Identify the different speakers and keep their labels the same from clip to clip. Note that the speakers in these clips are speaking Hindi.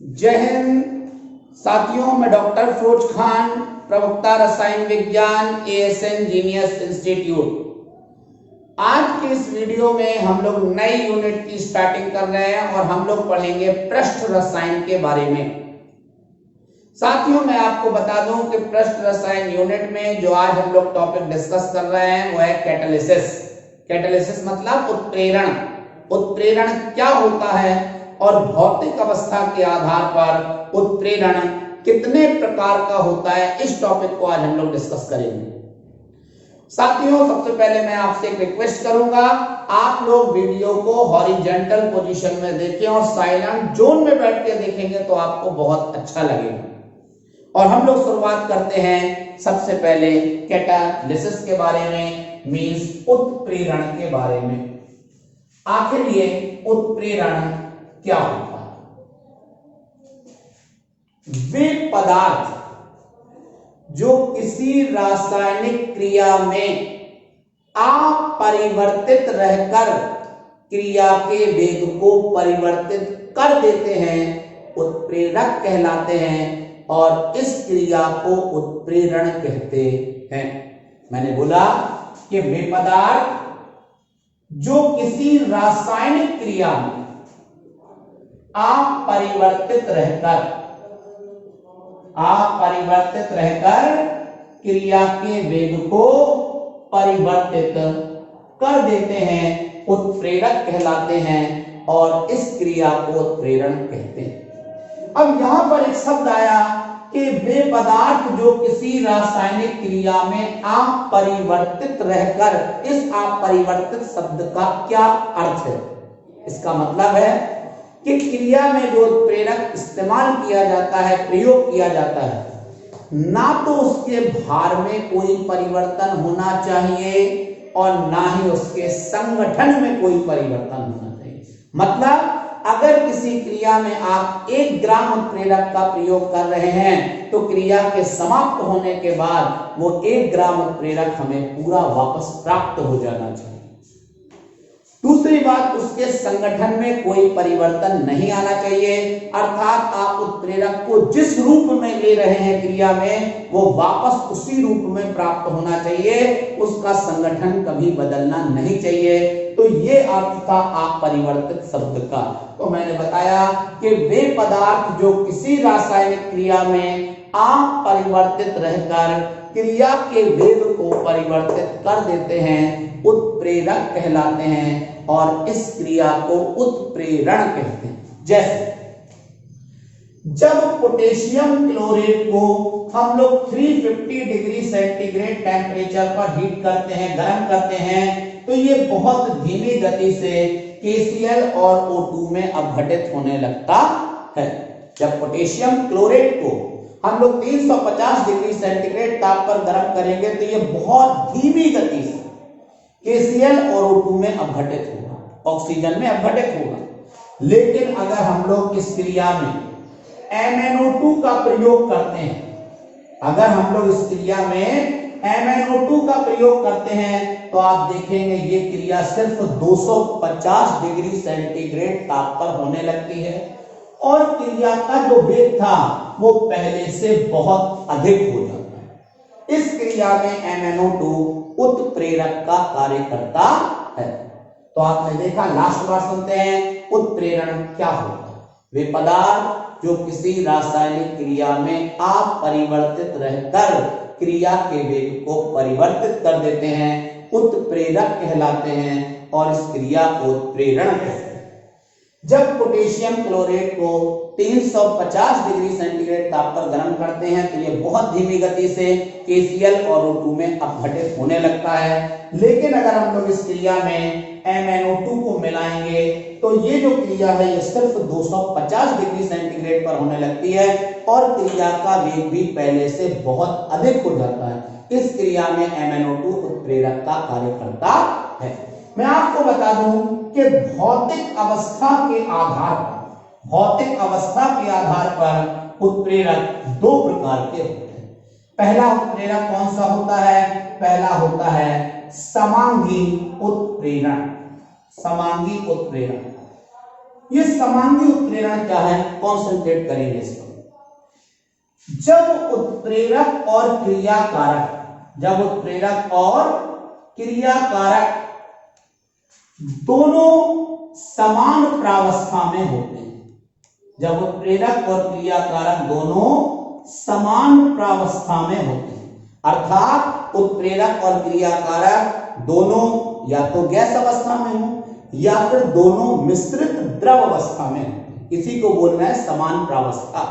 Speaker 1: जय हिंद साथियों, मैं डॉक्टर फिरोज खान, प्रवक्ता रसायन विज्ञान ASN जीनियस इंस्टीट्यूट। आज के इस वीडियो में हम लोग नई यूनिट की स्टार्टिंग कर रहे हैं और हम लोग पढ़ेंगे पृष्ठ रसायन के बारे में। साथियों, मैं आपको बता दूं कि पृष्ठ रसायन यूनिट में जो आज हम लोग टॉपिक डिस्कस कर रहे हैं वो है कैटालिसिस। कैटालिसिस मतलब उत्प्रेरण। उत्प्रेरण क्या होता है और भौतिक अवस्था के आधार पर उत्प्रेरण कितने प्रकार का होता है, इस टॉपिक को आज हम लोग डिस्कस करेंगे। साथियों, सबसे पहले मैं आपसे एक रिक्वेस्ट करूंगा, आप लोग वीडियो को हॉरिजॉन्टल पोजीशन में देखें और साइलेंट जोन में बैठ के देखेंगे तो आपको बहुत अच्छा लगेगा। और हम लोग शुरुआत करते हैं सबसे पहले कैटालिसिस के बारे में, मींस उत्प्रेरण के बारे में। आखिर ये उत्प्रेरण क्या होता है? वे पदार्थ जो किसी रासायनिक क्रिया में अपरिवर्तित रहकर क्रिया के वेग को परिवर्तित कर देते हैं उत्प्रेरक कहलाते हैं और इस क्रिया को उत्प्रेरण कहते हैं। मैंने बोला कि वे पदार्थ जो किसी रासायनिक क्रिया में अपरिवर्तित रहकर क्रिया के वेग को परिवर्तित कर देते हैं उत्प्रेरक कहलाते हैं और इस क्रिया को उत्प्रेरण कहते हैं। अब यहां पर एक शब्द आया कि वे पदार्थ जो किसी रासायनिक क्रिया में अपरिवर्तित रहकर, इस अपरिवर्तित शब्द का क्या अर्थ है? इसका मतलब है कि क्रिया में जो उत्प्रेरक इस्तेमाल किया जाता है, प्रयोग किया जाता है, ना तो उसके भार में कोई परिवर्तन होना चाहिए और ना ही उसके संगठन में कोई परिवर्तन होना चाहिए। मतलब अगर किसी क्रिया में आप 1 ग्राम उत्प्रेरक का प्रयोग कर रहे हैं तो क्रिया के समाप्त होने के बाद वो 1 ग्राम उत्प्रेरक हमें पूरा वापस प्राप्त हो जाना चाहिए। दूसरी बात, उसके संगठन में कोई परिवर्तन नहीं आना चाहिए, अर्थात आप उत्प्रेरक को जिस रूप में ले रहे हैं क्रिया में वो वापस उसी रूप में प्राप्त होना चाहिए, उसका संगठन कभी बदलना नहीं चाहिए। तो ये अर्थ था अपरिवर्तित शब्द का। तो मैंने बताया कि वे पदार्थ जो किसी रासायनिक क्रिया में अपरिवर्तित रहकर क्रिया के वेग को परिवर्तित कर देते हैं उत्प्रेरक कहलाते हैं और इस क्रिया को उत्प्रेरण कहते हैं। जैसे जब पोटेशियम क्लोरेट को हम लोग 350 डिग्री सेंटीग्रेड टेम्परेचर पर हीट करते हैं, गर्म करते हैं, तो ये बहुत धीमी गति से KCl और O2 में अपघटित होने लगता है। जब पोटेशियम क्लोरेट को हम लोग 350 डिग्री सेंटीग्रेड ताप पर गर्म करेंगे तो ये बहुत धीमी गति से KCl और O2 में अपघटित होगा, ऑक्सीजन में अपघटित होगा। लेकिन अगर हम लोग इस क्रिया में MnO2 का प्रयोग करते हैं, अगर हम लोग इस क्रिया में MnO2 का प्रयोग करते हैं तो आप देखेंगे ये क्रिया सिर्फ 250 डिग्री सेंटीग्रेड ताप पर होने लगती है और क्रिया का जो वेग था वो पहले से बहुत अधिक हो जाता है। इस क्रिया में MnO2 उत्प्रेरक का कार्य करता है। तो आपने देखा, लास्ट बार सुनते हैं, उत्प्रेरण क्या होता है? वे पदार्थ जो किसी रासायनिक क्रिया में अपरिवर्तित रहकर क्रिया के वेग को परिवर्तित कर देते हैं उत्प्रेरक कहलाते हैं और इस क्रिया को उत्प्रेरण कहते हैं। जब पोटेशियम क्लोरेट को 350 डिग्री सेंटीग्रेड ताप पर गर्म करते हैं तो ये बहुत धीमी गति से KCl और O2 में अपघटित होने लगता है। लेकिन अगर हम लोग इस क्रिया में MnO2 को मिलाएंगे तो ये जो क्रिया है ये सिर्फ 250 डिग्री सेंटीग्रेड पर होने लगती है और क्रिया का वेग भी पहले से बहुत अधिक हो जाता है। इस क्रिया में MnO2 उत्प्रेरक का कार्य करता है। मैं आपको बता दूं कि भौतिक अवस्था के आधार पर उत्प्रेरक 2 प्रकार के होते हैं। पहला उत्प्रेरक कौन सा होता है? पहला होता है समांगी उत्प्रेरण। समांगी उत्प्रेरण ये समांगी उत्प्रेरण क्या है, कॉन्सेंट्रेट करेंगे इस पर। जब उत्प्रेरक और क्रियाकारक, जब उत्प्रेरक और क्रियाकारक दोनों समान प्रावस्था में होते हैं, जब उत्प्रेरक और क्रियाकारक दोनों समान प्रावस्था में होते हैं, अर्थात उत्प्रेरक और क्रियाकारक दोनों या तो गैस अवस्था में हो या फिर दोनों मिश्रित द्रव अवस्था में हो, इसी को बोलना है समान प्रावस्था।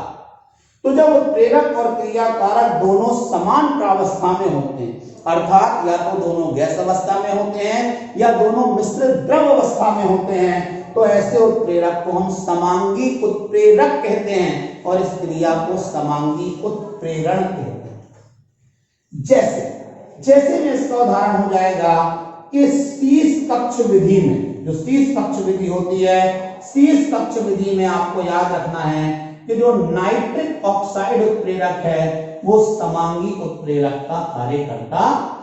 Speaker 1: तो जब उत्प्रेरक और क्रियाकारक दोनों समान प्रावस्था में होते हैं, अर्थात या तो दोनों गैस अवस्था में होते हैं या दोनों मिश्रित द्रव अवस्था में होते हैं, तो ऐसे उत्प्रेरक को हम समांगी उत्प्रेरक कहते हैं और इस क्रिया को समांगी उत्प्रेरण कहते हैं। जैसे में इसका उदाहरण हो जाएगा कि शीश कक्ष विधि में, जो शीश कक्ष विधि होती है, शीश कक्ष विधि में आपको याद रखना है कि जो नाइट्रिक ऑक्साइड उत्प्रेरक है वो समांगी उत्प्रेरक का कार्य करता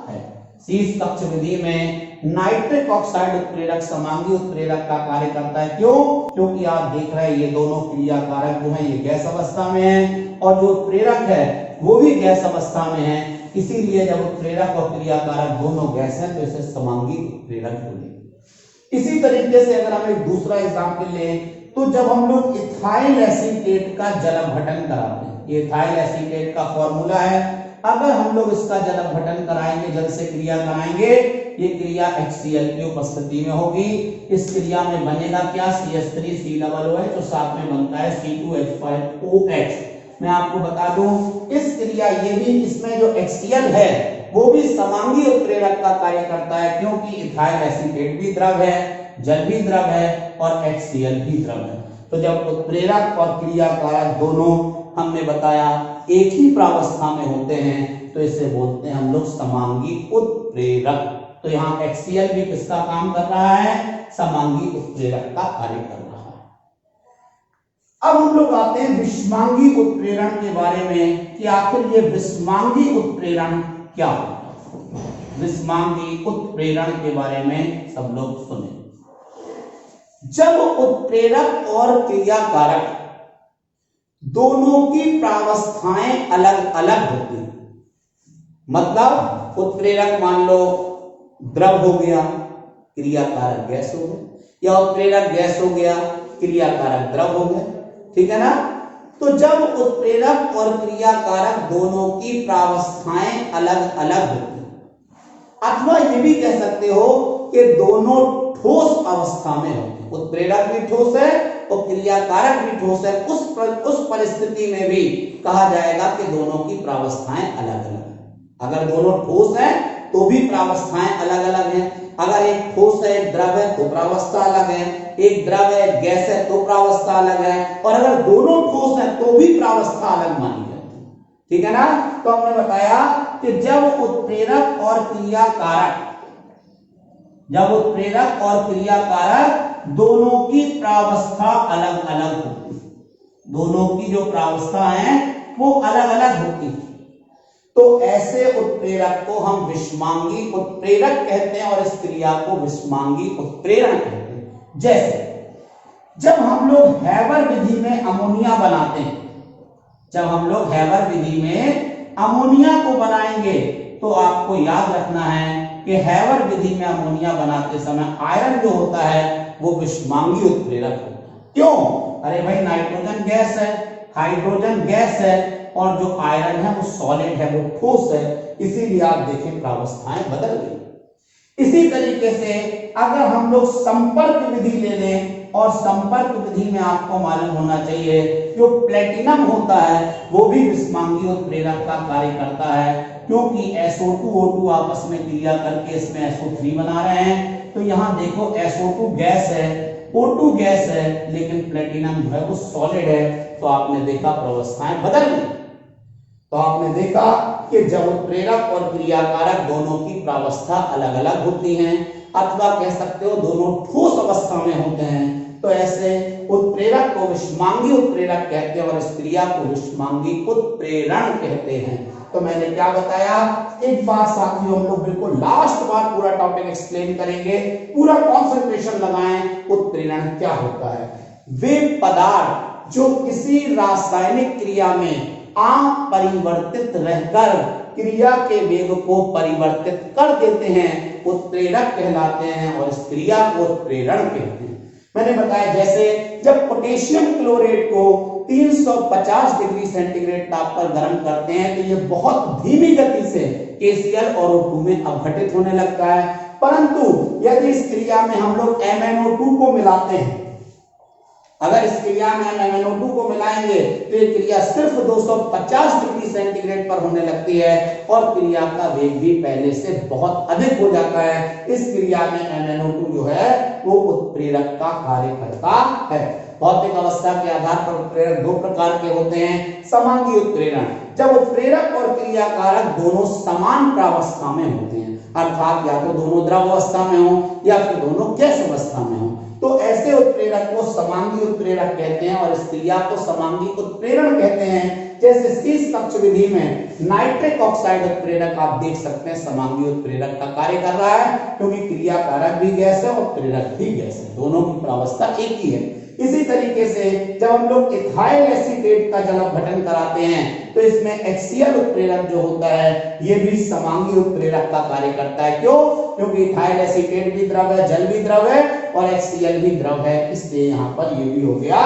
Speaker 1: है। शीश कक्ष विधि में नाइट्रिक ऑक्साइड उत्प्रेरक समांगी उत्प्रेरक का कार्य करता है। क्यों? क्योंकि आप देख रहे हैं ये दोनों क्रियाकारक जो है ये गैस अवस्था में है और जो उत्प्रेरक है वो भी गैस अवस्था में है, इसीलिए जब उत्प्रेरक और क्रियाकारक दोनों गैस हैं तो इसे समांगी उत्प्रेरक बोलेंगे। इसी तरीके से अगर हम एक दूसरा एग्जाम्पल लें तो जब हम लोग इथाइल एसीटेट का जलभटन कराते हैं, ये इथाइल एसीटेट का फॉर्मूला है, अगर हम लोग इसका जलभटन कराएंगे, जल से क्रिया कराएंगे, ये क्रिया HCl की उपस्थिति में होगी। इस क्रिया में बनेगा क्या, CH3COOH जो साथ में बनता है C2H5OH। मैं आपको बता दूं इस क्रिया ये भी, इसमें जो HCl है वो भी समांगी उत्प्रेरक का कार्य करता है, क्योंकि इथाइल एसीटेट भी द्रव है, जल भी द्रव है और HCl भी द्रव है। तो जब उत्प्रेरक और क्रियाकारक दोनों हमने बताया एक ही प्रावस्था में होते हैं तो इसे बोलते हैं हम लोग समांगी उत्प्रेरक। तो यहाँ HCl भी किसका काम कर रहा है, समांगी उत्प्रेरक का कार्य कर रहा है। अब हम लोग आते हैं विषमांगी उत्प्रेरण के बारे में कि आखिर ये विषमांगी उत्प्रेरण क्या होता है। विषमांगी उत्प्रेरण के बारे में सब लोग सुने। जब उत्प्रेरक और क्रियाकारक दोनों की प्रावस्थाएं अलग अलग होती हैं, मतलब उत्प्रेरक मान लो द्रव हो गया, क्रियाकारक गैस हो गया, या उत्प्रेरक गैस हो गया, क्रियाकारक द्रव हो गया, ठीक है ना। तो जब उत्प्रेरक और क्रियाकारक दोनों की प्रावस्थाएं अलग अलग होती हैं, अथवा ये भी कह सकते हो कि दोनों ठोस अवस्था में होते हैं, उत्प्रेरक भी ठोस है और क्रियाकारक भी ठोस है, उस परिस्थिति में भी कहा जाएगा कि दोनों की प्रावस्थाएं अलग अलग हैं। अगर दोनों ठोस है तो भी प्रावस्थाएं अलग अलग हैं, अगर एक ठोस है एक द्रव है तो प्रावस्था अलग है, एक द्रव है गैस है तो प्रावस्था अलग है, और अगर दोनों ठोस है तो भी प्रावस्था अलग मानी जाती है, ठीक है ना। तो हमने बताया कि जब उत्प्रेरक और क्रियाकारक, जब उत्प्रेरक और क्रियाकारक दोनों की प्रावस्था अलग अलग होती है, दोनों की जो प्रावस्था है वो अलग अलग होती है, तो ऐसे उत्प्रेरक को हम विषमांगी उत्प्रेरक कहते हैं और इस क्रिया को विषमांगी उत्प्रेरण कहते हैं। जैसे जब हम लोग हैबर विधि में अमोनिया बनाते हैं, जब हम लोग हैबर विधि में अमोनिया को बनाएंगे तो आपको याद रखना है कि हैबर विधि में अमोनिया बनाते समय आयरन जो होता है वो विषमांगी उत्प्रेरक होता है। क्यों? अरे भाई नाइट्रोजन गैस है, हाइड्रोजन गैस है और जो आयरन है वो सॉलिड है, वो ठोस है, इसीलिए आप देखें प्रावस्थाएं बदल गई। इसी तरीके से अगर हम लोग संपर्क विधि ले लें, और संपर्क विधि में आपको मालूम होना चाहिए जो प्लेटिनम होता है वो भी विषमांगी उत्प्रेरक का कार्य करता है, क्योंकि SO2 O2 आपस में क्रिया करके इसमें SO3 बना रहे हैं। तो यहाँ देखो SO2 गैस है, O2 गैस है, लेकिन प्लेटिनम जो है वो सॉलिड है, तो आपने देखा प्रावस्थाएं बदल गई। तो आपने देखा कि जब उत्प्रेरक और क्रियाकारक दोनों की प्रावस्था अलग अलग होती हैं, अथवा कह सकते हो दोनों ठोस अवस्था में होते हैं, तो ऐसे उत्प्रेरक को विषमांगी उत्प्रेरक कहते हैं और इस क्रिया को विषमांगी उत्प्रेरण कहते हैं। तो मैंने क्या बताया, एक बार साथियों हम लोग बिल्कुल लास्ट बार पूरा टॉपिक एक्सप्लेन करेंगे, पूरा कंसंट्रेशन लगाएं उत्प्रेरण क्या होता है। वे पदार्थ जो किसी रासायनिक क्रिया में अपरिवर्तित रहकर क्रिया के वेग को परिवर्तित कर देते हैं, उत्प्रेरक कहलाते हैं और इस क्रिया को उत्प्रेरण कहते हैं। मैंने बताया जैसे जब पोटेशियम क्लोराइड को 350 डिग्री सेंटीग्रेड ताप पर गर्म करते हैं तो ये बहुत धीमी गति से KCl और O2 में अपघटित होने लगता है, परंतु यदि इस क्रिया में हम लोग MnO2 को मिलाते हैं, अगर इस क्रिया में हम MnO2 को मिलाएंगे तो ये क्रिया सिर्फ 250 डिग्री सेंटीग्रेड पर होने लगती है और क्रिया का वेग भी पहले से बहुत अधिक हो जाता है। इस क्रिया में MnO2 जो है वो उत्प्रेरक का कार्य करता है। भौतिक अवस्था के आधार पर उत्प्रेरक दो प्रकार के होते हैं। समांगी उत्प्रेरण, जब उत्प्रेरक और क्रियाकारक दोनों समान प्रावस्था में होते हैं, अर्थात या तो दोनों द्रव अवस्था में हो या फिर दोनों गैस अवस्था में हो, तो ऐसे उत्प्रेरक को समांगी उत्प्रेरक कहते हैं और इस क्रिया को समांगी उत्प्रेरण कहते हैं। जैसे शीश कक्ष विधि में नाइट्रिक ऑक्साइड उत्प्रेरक आप देख सकते हैं समांगी उत्प्रेरक का कार्य कर रहा है, क्योंकि क्रियाकारक भी गैस है और उत्प्रेरक भी गैस है, दोनों की प्रावस्था एक ही है। इसी तरीके से जब हम लोग इथाइल एसीटेट का जल अपघटन कराते हैं तो इसमें HCl उत्प्रेरक जो होता है ये भी समांगी उत्प्रेरक का कार्य करता है। क्यों? क्योंकि इथाइल एसीटेट भी द्रव है, जल भी द्रव है और HCl भी द्रव है, इसलिए यहाँ पर ये भी हो गया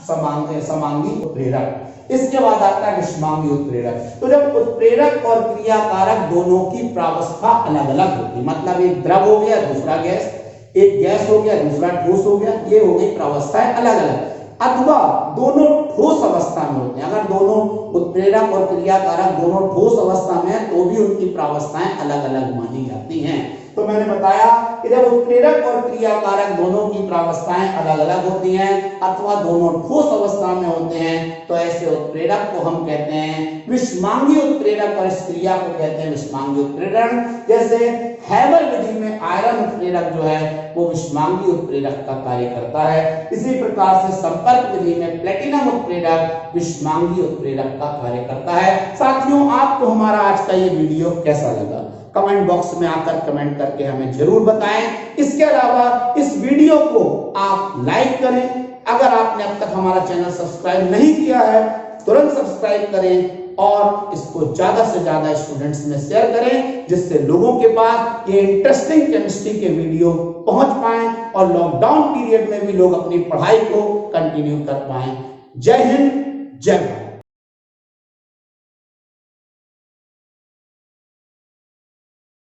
Speaker 1: समांगी उत्प्रेरक। इसके बाद आता है विषमांगी उत्प्रेरक। तो जब उत्प्रेरक और क्रियाकारक दोनों की प्रावस्था अलग अलग होती, मतलब एक द्रव हो गया दूसरा गैस, एक गैस हो गया दूसरा ठोस हो गया, ये हो गई प्रावस्थाएं अलग अलग, अथवा दोनों ठोस अवस्था में होते हैं। अगर दोनों उत्प्रेरक और क्रियाकारक दोनों ठोस अवस्था में है तो भी उनकी प्रावस्थाएं अलग अलग मानी जाती हैं। तो मैंने बताया कि जब उत्प्रेरक और क्रियाकारक दोनों की प्रावस्थाएं अलग अलग होती हैं अथवा दोनों ठोस अवस्था में होते हैं तो ऐसे उत्प्रेरक को हम कहते हैं विषमांगी उत्प्रेरक और इस क्रिया को कहते हैं विषमांगी उत्प्रेरण। जैसे हैबर विधि में आयरन उत्प्रेरक जो है वो विषमांगी उत्प्रेरक का कार्य करता है। इसी प्रकार से संपर्क विधि में प्लेटिनम उत्प्रेरक विषमांगी उत्प्रेरक का कार्य करता है। साथियों, आपको हमारा आज का ये वीडियो कैसा लगा कमेंट बॉक्स में आकर कमेंट करके हमें जरूर बताएं। इसके अलावा इस वीडियो को आप लाइक करें। अगर आपने अब तक हमारा चैनल सब्सक्राइब नहीं किया है तुरंत सब्सक्राइब करें और इसको ज्यादा से ज्यादा स्टूडेंट्स में शेयर करें, जिससे लोगों के पास ये इंटरेस्टिंग केमिस्ट्री के वीडियो पहुंच पाएं और लॉकडाउन पीरियड में भी लोग अपनी पढ़ाई को कंटिन्यू कर पाएं। जय हिंद, जय भारत।